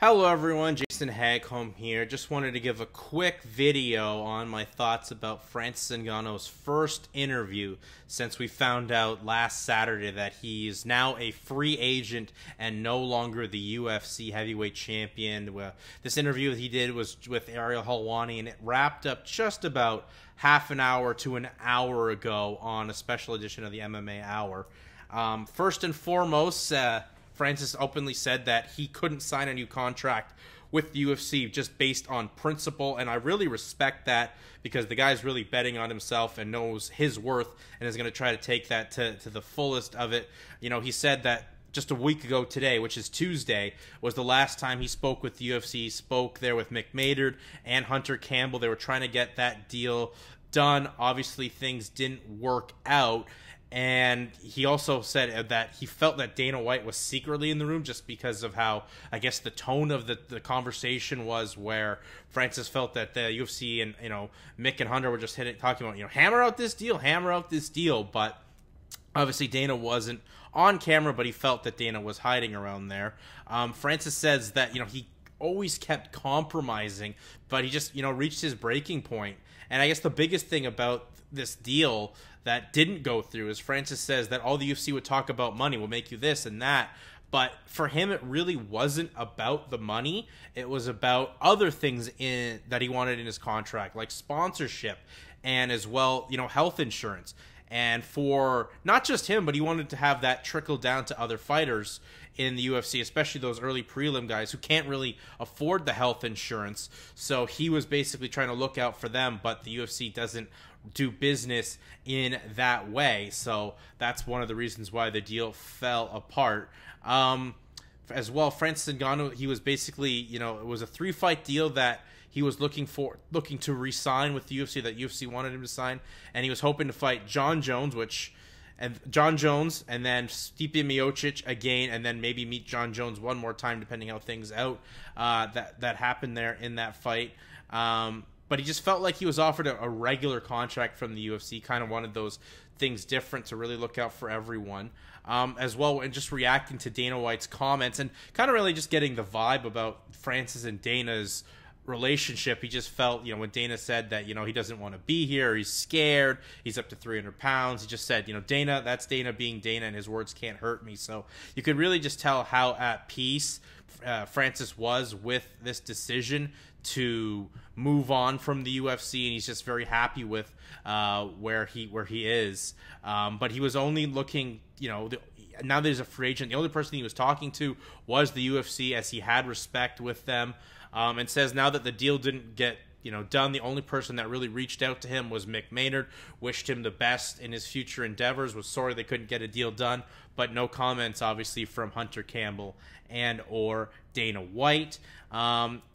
Hello everyone, Jason Hagholm here. Just wanted to give a quick video on my thoughts about Francis Ngannou's first interview since we found out last Saturday that he is now a free agent and no longer the UFC heavyweight champion. This interview that he did was with Ariel Helwani, and it wrapped up just about half an hour to an hour ago on a special edition of the MMA Hour. First and foremost, Francis openly said that he couldn't sign a new contract with the UFC just based on principle, and I really respect that because the guy's really betting on himself and knows his worth and is going to try to take that to the fullest of it. You know, he said that just a week ago today, which is Tuesday, was the last time he spoke with the UFC. He spoke there with Mick Maynard and Hunter Campbell. They were trying to get that deal done. Obviously, things didn't work out. And he also said that he felt that Dana White was secretly in the room just because of how, I guess, the tone of the conversation was, where Francis felt that the UFC and, Mick and Hunter were just talking about, hammer out this deal. But obviously Dana wasn't on camera, but he felt that Dana was hiding around there. Francis says that, he always kept compromising, but he just, reached his breaking point. And I guess the biggest thing about this deal that didn't go through is Francis says that all the UFC would talk about money, will make you this and that. But for him, it really wasn't about the money. It was about other things that he wanted in his contract, like sponsorship and as well, health insurance. And for not just him, but he wanted to have that trickle down to other fighters in the UFC, especially those early prelim guys who can't really afford the health insurance. So he was basically trying to look out for them, but the UFC doesn't do business in that way. So that's one of the reasons why the deal fell apart. As well, Francis Ngannou, he was basically, it was a 3-fight deal that he was looking to re-sign with the UFC, that UFC wanted him to sign, and he was hoping to fight John Jones, and then Stipe Miocic again, and then maybe meet John Jones one more time, depending how things out that happened there in that fight. But he just felt like he was offered a regular contract from the UFC. Kind of wanted those things different to really look out for everyone. As well, and just reacting to Dana White's comments and kind of really just getting the vibe about Francis and Dana's relationship. He just felt, when Dana said that, he doesn't want to be here, he's scared, he's up to 300 pounds. He just said, Dana, that's Dana being Dana, and his words can't hurt me. So you could really just tell how at peace Francis was with this decision to move on from the UFC, and he's just very happy with where he is. But he was only looking, now there's a free agent. The only person he was talking to was the UFC, as he had respect with them. And says now that the deal didn't get done, the only person that really reached out to him was Mick Maynard, wished him the best in his future endeavors, was sorry they couldn't get a deal done, but no comments obviously from Hunter Campbell and or Dana White.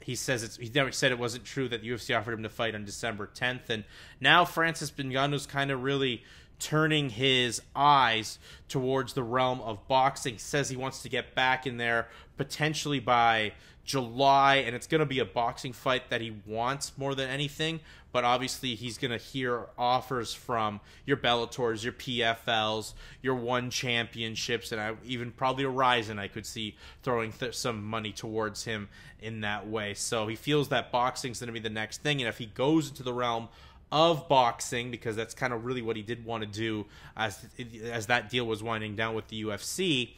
He says he never said it wasn't true that the UFC offered him to fight on December 10th, and now Francis Ngannou's kind of really turning his eyes towards the realm of boxing. He says he wants to get back in there potentially by July, and it's going to be a boxing fight that he wants more than anything. But obviously he's going to hear offers from your Bellators, your PFLs, your One Championships, and even probably a Ryzen I could see throwing some money towards him in that way. So he feels that boxing's going to be the next thing, and if he goes into the realm of boxing, because that's kind of really what he did want to do as that deal was winding down with the UFC,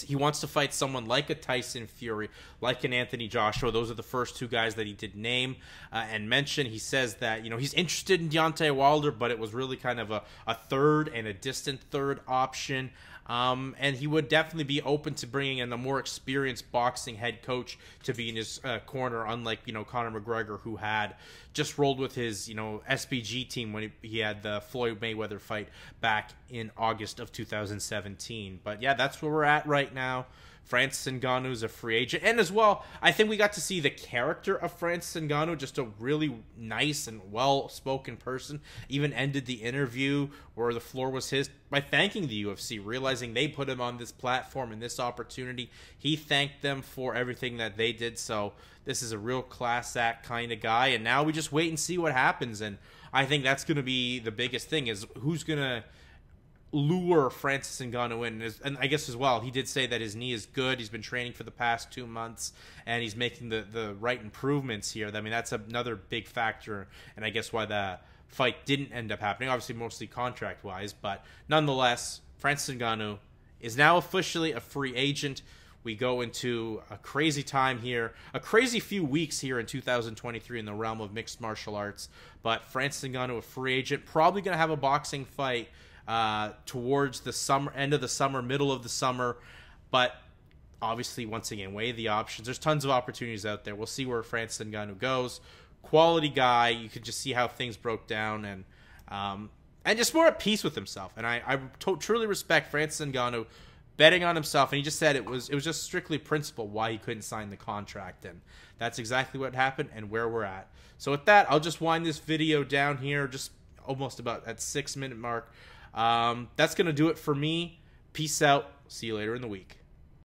he wants to fight someone like a Tyson Fury, like an Anthony Joshua. Those are the first two guys that he did name and mention. He says that, he's interested in Deontay Wilder, but it was really kind of a third and a distant third option. And he would definitely be open to bringing in a more experienced boxing head coach to be in his corner, unlike, Conor McGregor, who had just rolled with his, SBG team when he had the Floyd Mayweather fight back in August of 2017. But yeah, that's where we're at right now. Francis Ngannou is a free agent. And as well, I think we got to see the character of Francis Ngannou, just a really nice and well-spoken person. Even ended the interview where the floor was his by thanking the UFC, realizing they put him on this platform and this opportunity. He thanked them for everything that they did. So this is a real class act kind of guy. And now we just wait and see what happens. And I think that's going to be the biggest thing, is who's going to lure Francis Ngannou in. And I guess as well, he did say that his knee is good. He's been training for the past 2 months, and he's making the right improvements here. I mean, that's another big factor, and I guess why the fight didn't end up happening. Obviously, mostly contract-wise, but nonetheless, Francis Ngannou is now officially a free agent. We go into a crazy time here, a crazy few weeks here in 2023 in the realm of mixed martial arts. But Francis Ngannou, a free agent, probably going to have a boxing fight towards the summer, end of the summer, middle of the summer. But obviously, once again, weigh the options. There's tons of opportunities out there. We'll see where Francis Ngannou goes. Quality guy. You could just see how things broke down, and just more at peace with himself. And I truly respect Francis Ngannou betting on himself, and he just said it was just strictly principle why he couldn't sign the contract, and that's exactly what happened and where we're at. So with that, I'll just wind this video down here, just almost about at 6-minute mark. That's gonna do it for me. Peace out. See you later in the week.